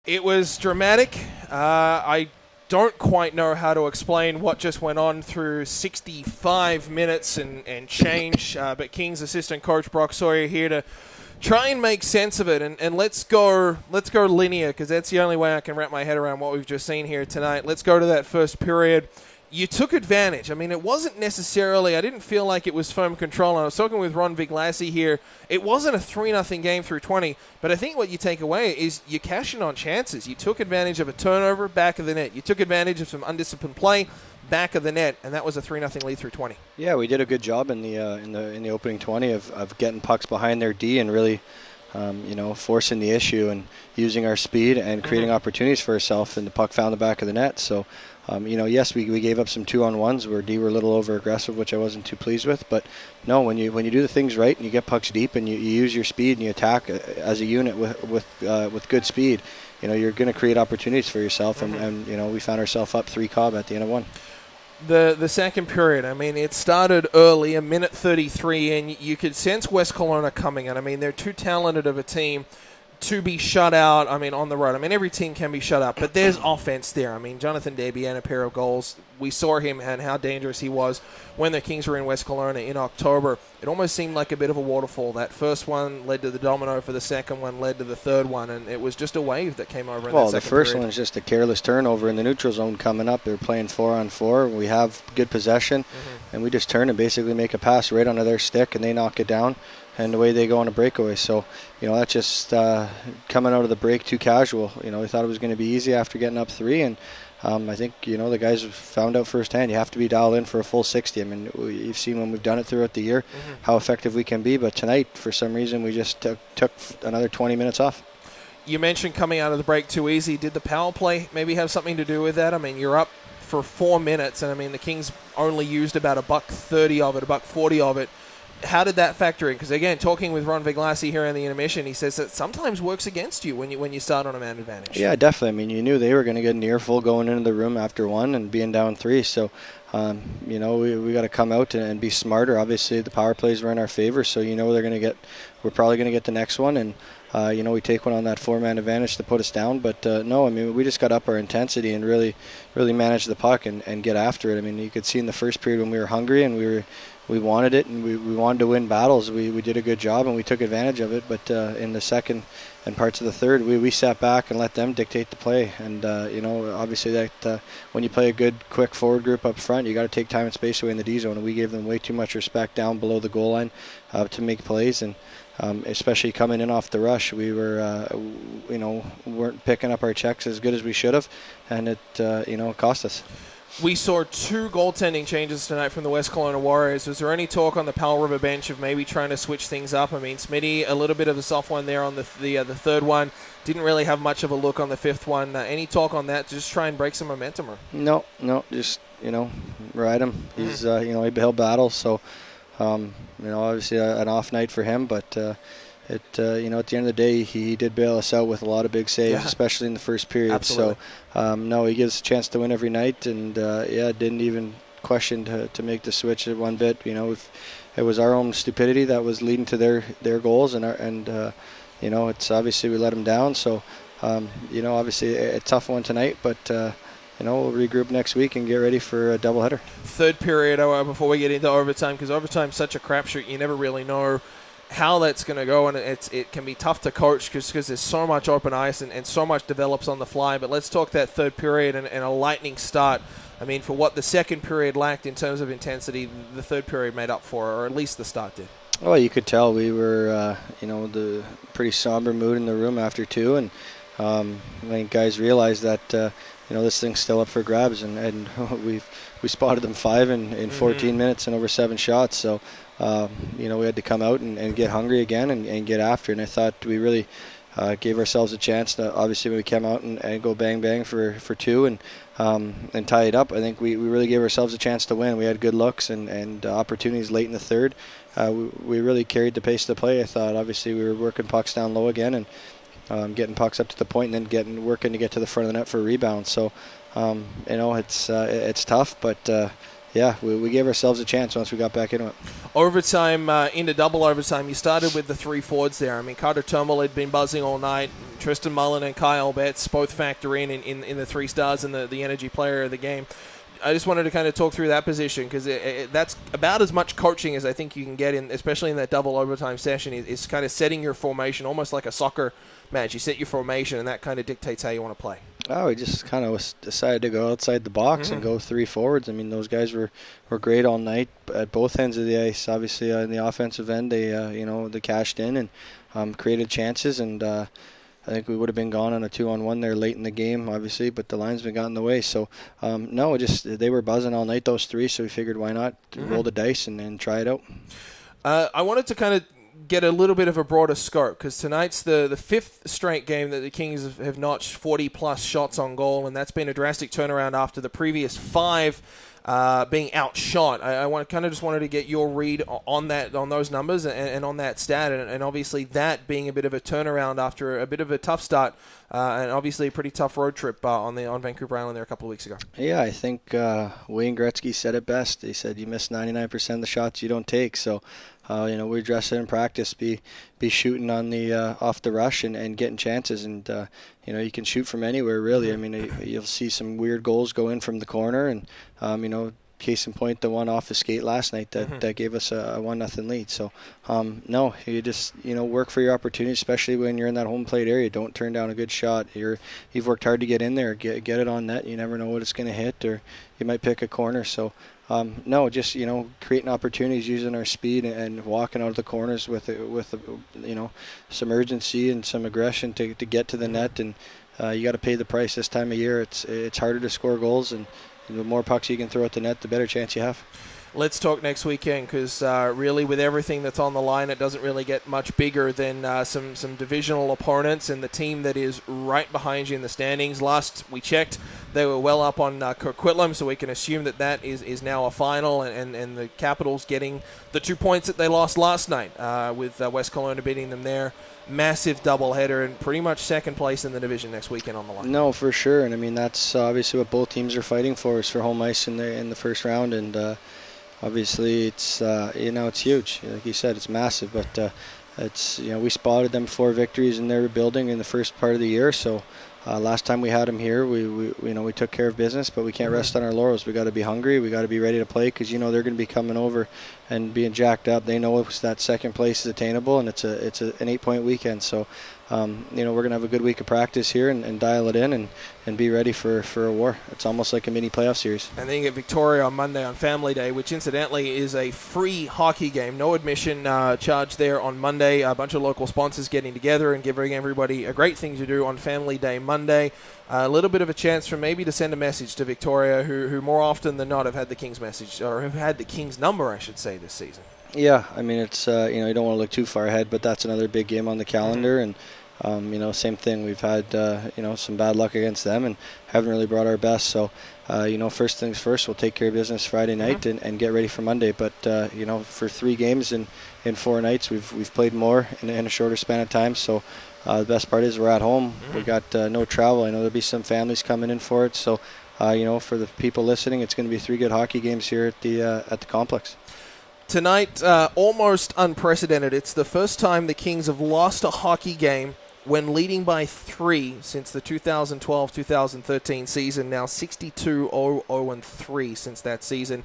It was dramatic. I don't quite know how to explain what just went on through 65 minutes and change, but Kings assistant coach Brock Sawyer here to try and make sense of it, and let's go linear, because that's the only way I can wrap my head around what we've just seen here tonight. Let's go to that first period. You took advantage. I mean, it wasn't necessarily, I didn't feel like it was firm control. And I was talking with Ron Viglassi here. It wasn't a 3-0 game through 20, but I think what you take away is you cash in on chances. You took advantage of a turnover, back of the net. You took advantage of some undisciplined play, back of the net, and that was a 3-0 lead through 20. Yeah, we did a good job in the opening 20 of getting pucks behind their D and really forcing the issue and using our speed and creating opportunities for ourselves, and the puck found the back of the net. So yes, we gave up some 2-on-1s where D were a little over aggressive, which I wasn't too pleased with. But no, when you do the things right and you get pucks deep and you use your speed and you attack as a unit with good speed, you're going to create opportunities for yourself. And we found ourselves up 3-0 at the end of one. The second period, I mean, it started early, a minute 33, and you could sense West Kelowna coming. And I mean, they're too talented of a team to be shut out, I mean, on the road. I mean, every team can be shut out, but there's offense there. I mean, Jonathan Debian, a pair of goals. We saw him and how dangerous he was when the Kings were in West Kelowna in October. It almost seemed like a bit of a waterfall. That first one led to the domino for the second one, led to the third one, and it was just a wave that came over in that second period. Well, the first one was just a careless turnover in the neutral zone coming up. They're playing 4-on-4. We have good possession, and we just turn and basically make a pass right onto their stick, and they knock it down. And away they go on a breakaway. So, that's just coming out of the break too casual. We thought it was going to be easy after getting up 3. And I think, the guys have found out firsthand you have to be dialed in for a full 60. I mean, you've seen when we've done it throughout the year how effective we can be. But tonight, for some reason, we just took another 20 minutes off. You mentioned coming out of the break too easy. Did the Powell play maybe have something to do with that? I mean, you're up for 4 minutes, and I mean, the Kings only used about $1.30 of it, $1.40 of it. How did that factor in? Because, again, talking with Ron Viglassi here in the intermission, he says that sometimes works against you when you start on a man advantage. Yeah, definitely. I mean, you knew they were going to get an earful going into the room after 1 and being down 3. So, we got to come out and be smarter. Obviously, the power plays were in our favor, so we're probably going to get the next one. And, we take one on that 4-man advantage to put us down. But, no, I mean, we just got up our intensity and really manage the puck and get after it. I mean, you could see in the first period when we were hungry and we wanted it, and we wanted to win battles. We did a good job, and we took advantage of it. But in the second and parts of the third, we sat back and let them dictate the play. And, obviously that when you play a good, quick forward group up front, you got to take time and space away in the D zone. And we gave them way too much respect down below the goal line to make plays. And especially coming in off the rush, we were, weren't picking up our checks as good as we should have. And it cost us. We saw 2 goaltending changes tonight from the West Kelowna Warriors. Was there any talk on the Powell River bench of maybe trying to switch things up? I mean, Smitty, a little bit of a soft one there on the third one. Didn't really have much of a look on the fifth one. Any talk on that to just try and break some momentum? No, just, ride him. He's, he'll battle. So, obviously an off night for him, but at the end of the day, he did bail us out with a lot of big saves, especially in the first period. Absolutely. So, no, he gives us a chance to win every night, and didn't even question to make the switch at one bit. If it was our own stupidity that was leading to their goals, and it's obviously we let them down. So, obviously a tough one tonight, but. We'll regroup next week and get ready for a doubleheader. Third period, before we get into overtime, because overtime's such a crapshoot, you never really know how that's going to go, and it can be tough to coach because there's so much open ice and so much develops on the fly. But let's talk that third period and a lightning start. I mean, for what the second period lacked in terms of intensity, the third period made up for, or at least the start did. Well, you could tell we were, the pretty somber mood in the room after 2, and I think guys realized that, this thing's still up for grabs, and we spotted them 5 in 14 minutes and over 7 shots. So, we had to come out and get hungry again and get after. And I thought we really gave ourselves a chance to, obviously, when we came out and go bang for 2 and tie it up. I think we really gave ourselves a chance to win. We had good looks and opportunities late in the third. We really carried the pace of the play. I thought, obviously, we were working pucks down low again and getting pucks up to the point and then working to get to the front of the net for a rebound. So, it's tough, but yeah, we gave ourselves a chance once we got back into it. Overtime, into double overtime, you started with the three forwards there. I mean, Carter Turnbull had been buzzing all night. Tristan Mullen and Kyle Betts both factor in the 3 stars and the energy player of the game. I just wanted to kind of talk through that position because that's about as much coaching as I think you can get in, especially in that double overtime session. Is kind of setting your formation almost like a soccer match. You set your formation, and that kind of dictates how you want to play. Oh, we just kind of decided to go outside the box and go 3 forwards. I mean, those guys were great all night at both ends of the ice. Obviously, in the offensive end, they they cashed in and created chances, and I think we would have been gone on a 2-on-1 there late in the game, obviously, but the linesman got in the way. So, they were buzzing all night, those 3, so we figured why not roll the dice and try it out. I wanted to kind of get a little bit of a broader scope because tonight's the 5th straight game that the Kings have notched 40-plus shots on goal, and that's been a drastic turnaround after the previous 5 being outshot. I just wanted to get your read on those numbers and on that stat, and obviously that being a bit of a turnaround after a bit of a tough start, and obviously a pretty tough road trip on Vancouver Island there a couple of weeks ago. Yeah, I think Wayne Gretzky said it best. He said you miss 99% of the shots you don't take. So, we address it in practice. Be shooting on the off the rush and getting chances, and you can shoot from anywhere really. I mean, you'll see some weird goals go in from the corner, and case in point, the one off the skate last night that gave us a 1-0 lead. So, you just work for your opportunities, especially when you're in that home plate area. Don't turn down a good shot. You've worked hard to get in there, get it on net. You never know what it's going to hit, or you might pick a corner. So, creating opportunities, using our speed and walking out of the corners with some urgency and some aggression to get to the net. And you got to pay the price this time of year. It's harder to score goals, and the more pucks you can throw at the net, the better chance you have. Let's talk next weekend because really with everything that's on the line, it doesn't really get much bigger than some divisional opponents and the team that is right behind you in the standings. Last we checked, they were well up on Coquitlam, so we can assume that is now a final, and the Capitals getting the 2 points that they lost last night with West Kelowna beating them there. Massive doubleheader and pretty much second place in the division next weekend on the line. No, for sure, and I mean that's obviously what both teams are fighting for, is for home ice in the first round, and obviously it's it's huge. Like you said, it's massive, but it's we spotted them 4 victories in their building in the first part of the year, so. Last time we had them here, we took care of business, but we can't rest on our laurels. We got to be hungry. We got to be ready to play because they're going to be coming over and being jacked up. They know that second place is attainable, and it's an 8-point weekend. So, we're going to have a good week of practice here and dial it in and be ready for a war. It's almost like a mini playoff series. And then you get Victoria on Monday on Family Day, which incidentally is a free hockey game. No admission charge there on Monday. A bunch of local sponsors getting together and giving everybody a great thing to do on Family Day Monday. A little bit of a chance for maybe to send a message to Victoria, who more often than not have had the Kings message, or have had the Kings number, I should say, this season. Yeah, I mean, it's you don't want to look too far ahead, but that's another big game on the calendar, and same thing. We've had some bad luck against them and haven't really brought our best. So, first things first, we'll take care of business Friday night and get ready for Monday. But for 3 games in 4 nights, we've played more in a shorter span of time. So. The best part is we're at home. We got no travel. I know there'll be some families coming in for it. So, for the people listening, it's going to be 3 good hockey games here at the complex. Tonight, almost unprecedented. It's the first time the Kings have lost a hockey game when leading by 3 since the 2012-2013 season. Now 62-0-3 since that season.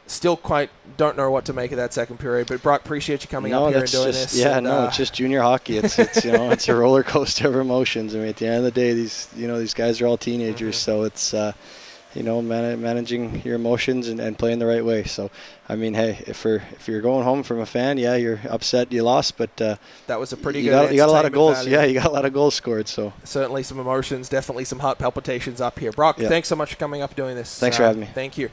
Still quite don't know what to make of that second period, but Brock, appreciate you coming up here and doing this. Yeah, it's just junior hockey. It's it's a roller coaster of emotions. I mean, at the end of the day, these guys are all teenagers, so it's managing your emotions and playing the right way. So, I mean, hey, if you're going home from a fan, yeah, you're upset you lost, but that was a pretty good. You got a lot of goals. Value. Yeah, you got a lot of goals scored. So certainly some emotions, definitely some heart palpitations up here. Brock, thanks so much for coming up and doing this. Thanks for having me. Thank you.